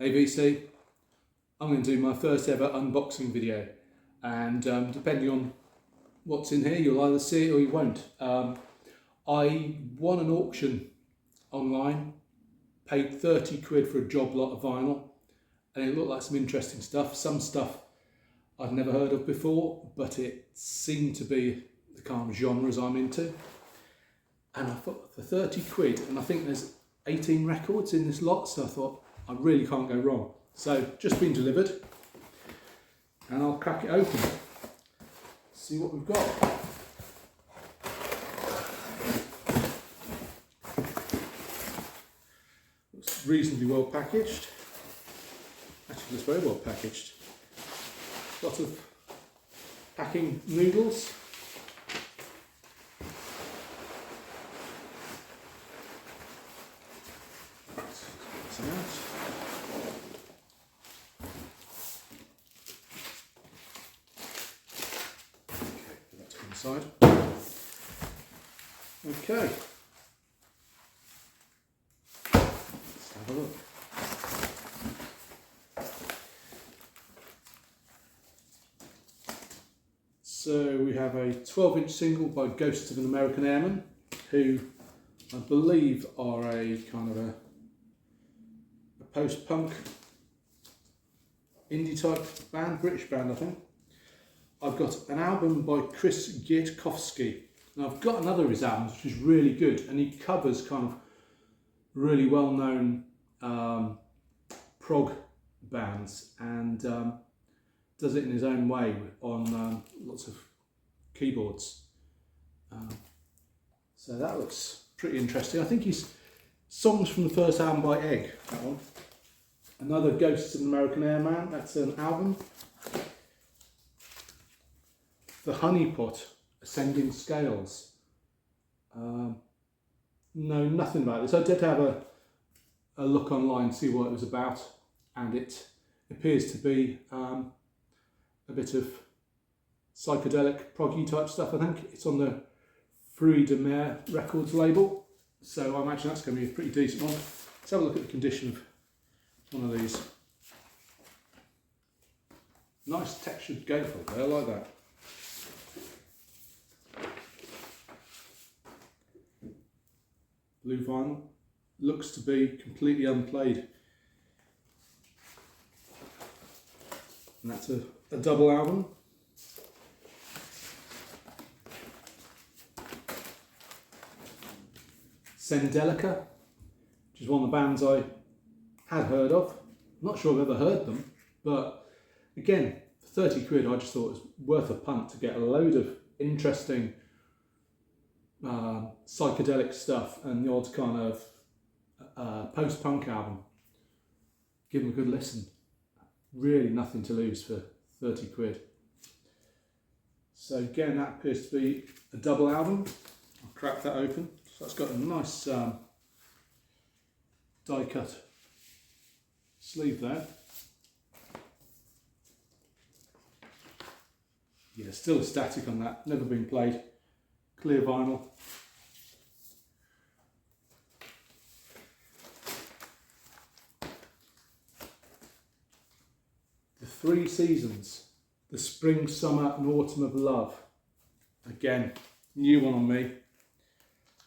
AVC. I'm going to do my first ever unboxing video, and depending on what's in here, you'll either see it or you won't. I won an auction online, paid 30 quid for a job lot of vinyl, and it looked like some interesting stuff. Some stuff I'd never heard of before, but it seemed to be the kind of genres I'm into. And I thought, for 30 quid, and I think there's 18 records in this lot, so I thought I really can't go wrong. So just been delivered, and I'll crack it open, see what we've got. Looks reasonably well packaged. Actually, it's very well packaged. Lot of packing noodles. Side. Okay, let's have a look. So we have a 12-inch single by Ghosts of an American Airman, who I believe are a kind of a post-punk indie type band, British band I think. I've got an album by Chris Giertkowski, and I've got another of his albums which is really good, and he covers kind of really well-known prog bands, and does it in his own way on lots of keyboards. So that looks pretty interesting. I think he's songs from the first album by Egg, that one. Another Ghosts of an American Airman, that's an album. The Honeypot, Ascending Scales. No, nothing about this. I did have a look online, see what it was about, and it appears to be a bit of psychedelic, proggy type stuff, I think. It's on the Fruit de Mer Records label, so I imagine that's going to be a pretty decent one. Let's have a look at the condition of one of these. Nice textured gatefold there, I like that. Blue vinyl, looks to be completely unplayed, and that's a double album. Sendelica, which is one of the bands I had heard of. I'm not sure I've ever heard them, but again, for 30 quid I just thought it was worth a punt to get a load of interesting psychedelic stuff and the odd kind of post-punk album. Give them a good listen. Really nothing to lose for 30 quid. So again, that appears to be a double album. I'll crack that open. So it's got a nice die cut sleeve there. Yeah, still a static on that, never been played. Clear vinyl. The Three Seasons, the Spring, Summer and Autumn of Love. Again, new one on me.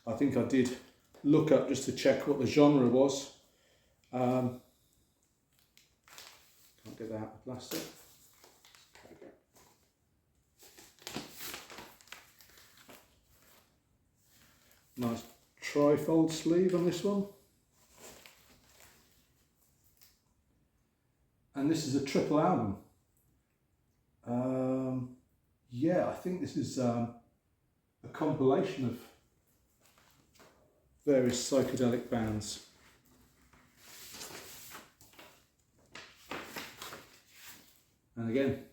I think I did look up just to check what the genre was. Can't get that out of plastic. Nice tri-fold sleeve on this one. And this is a triple album. Yeah, I think this is a compilation of various psychedelic bands. And again,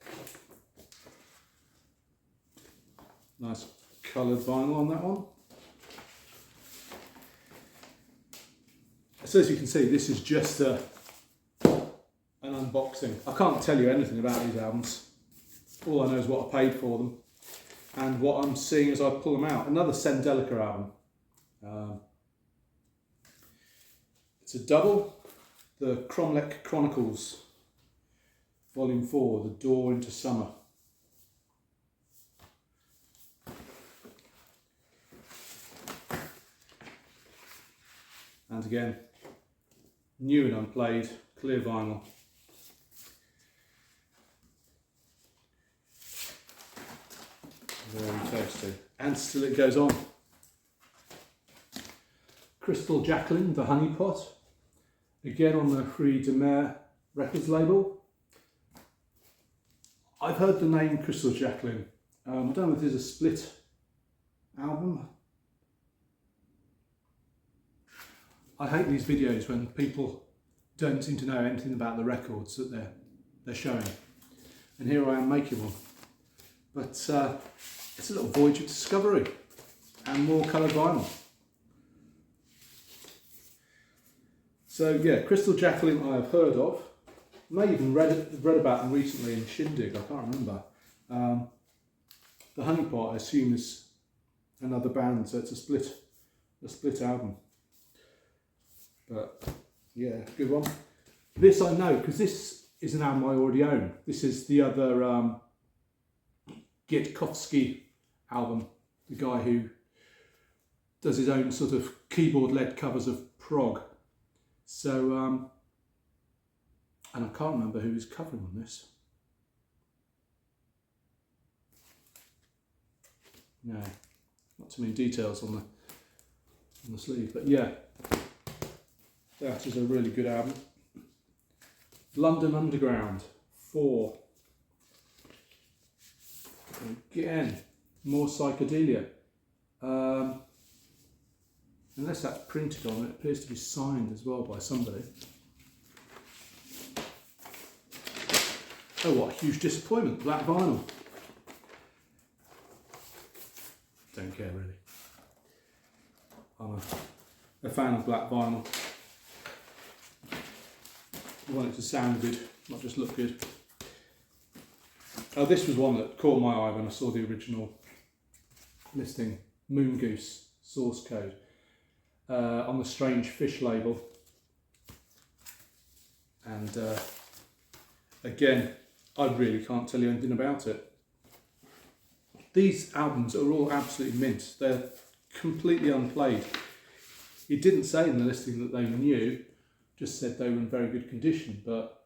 nice coloured vinyl on that one. So as you can see, this is just an unboxing. I can't tell you anything about these albums. All I know is what I paid for them and what I'm seeing as I pull them out. Another Sendelica album. It's a double. the Cromlech Chronicles, Volume 4, The Door into Summer. And again, new and unplayed, clear vinyl. Very tasty. And still it goes on. Crystal Jacqueline, The Honey Pot. Again on the Free de Mer Records label. I've heard the name Crystal Jacqueline. I don't know if there's a split album. I hate these videos when people don't seem to know anything about the records that they're showing. And here I am making one. But it's a little voyage of discovery and more coloured vinyl. So yeah, Crystal Jacqueline I have heard of. May even read about them recently in Shindig, I can't remember. The Honey Pot I assume is another band, so it's a split album. But yeah, good one. This I know because this is an album I already own. This is the other Gitkovsky album, the guy who does his own sort of keyboard-led covers of prog. So, and I can't remember who was covering on this. No, not too many details on the sleeve, but yeah, that is a really good album. London Underground 4. Again, more psychedelia. Unless that's printed on it, appears to be signed as well by somebody. Oh, what a huge disappointment, black vinyl. Don't care really. I'm a fan of black vinyl. I want it to sound good, not just look good. Oh, this was one that caught my eye when I saw the original listing. Moon Goose source code on the Strange Fish label. And again, I really can't tell you anything about it. These albums are all absolutely mint. They're completely unplayed. It didn't say in the listing that they were new, just said they were in very good condition, but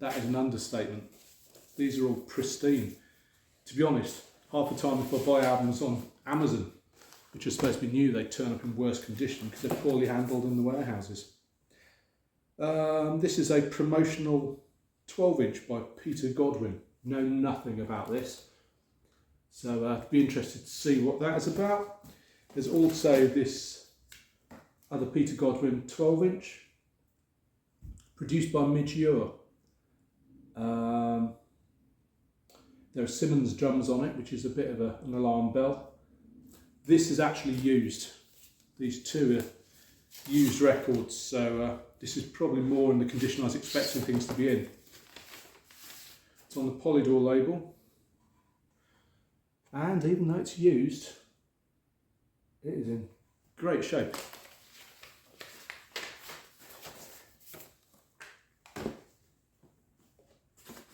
that is an understatement. These are all pristine. To be honest, half the time if I buy albums on Amazon, which are supposed to be new, they turn up in worse condition because they're poorly handled in the warehouses. This is a promotional 12-inch by Peter Godwin. Know nothing about this. So I'd be interested to see what that is about. There's also this other Peter Godwin 12-inch, produced by Midge. There are Simmons drums on it, which is a bit of an alarm bell. This is actually used. These two are used records, so this is probably more in the condition I was expecting things to be in. It's on the Polydor label, and even though it's used, it is in great shape.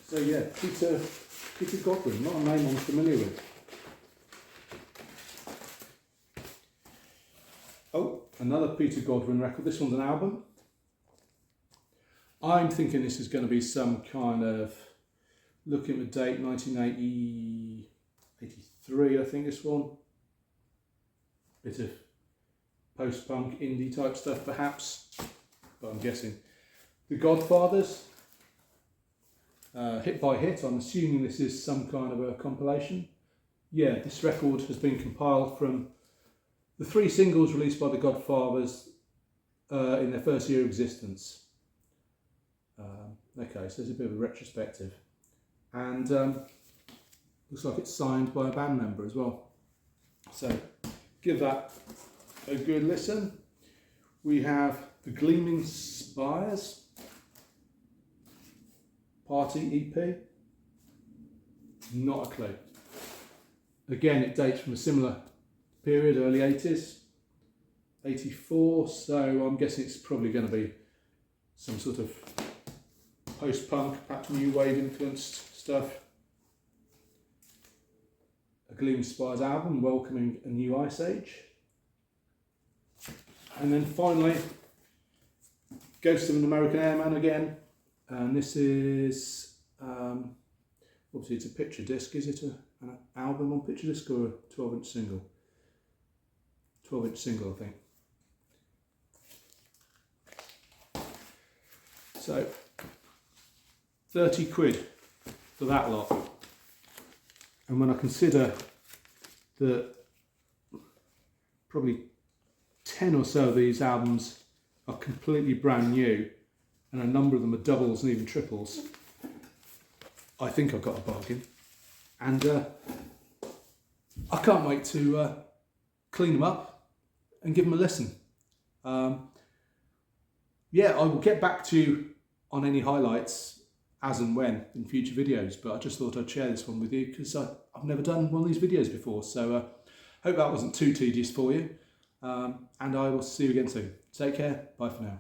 So yeah, Peter Godwin, not a name I'm familiar with. Oh, another Peter Godwin record. This one's an album. I'm thinking this is going to be some kind of, looking at the date, 1983, I think this one. Bit of post-punk, indie type stuff perhaps, but I'm guessing. The Godfathers. Hit by Hit, I'm assuming this is some kind of a compilation. Yeah, this record has been compiled from the 3 singles released by the Godfathers in their first year of existence. Okay, so there's a bit of a retrospective. And looks like it's signed by a band member as well. So give that a good listen. We have The Gleaming Spires Party EP. Not a clue. Again, it dates from a similar period, early 80s, 84, so I'm guessing it's probably going to be some sort of post-punk, perhaps new wave influenced stuff. A Gleam Spires album welcoming a new ice age. And then finally, Ghost of an American Airman again. And this is, obviously it's a picture disc. Is it an album on picture disc or a 12-inch single? 12-inch single, I think. So, 30 quid for that lot. And when I consider that probably 10 or so of these albums are completely brand new, and a number of them are doubles and even triples, I think I've got a bargain. And I can't wait to clean them up and give them a listen. Yeah, I will get back to you on any highlights as and when in future videos, but I just thought I'd share this one with you because I've never done one of these videos before, so hope that wasn't too tedious for you, and I will see you again soon. Take care, bye for now.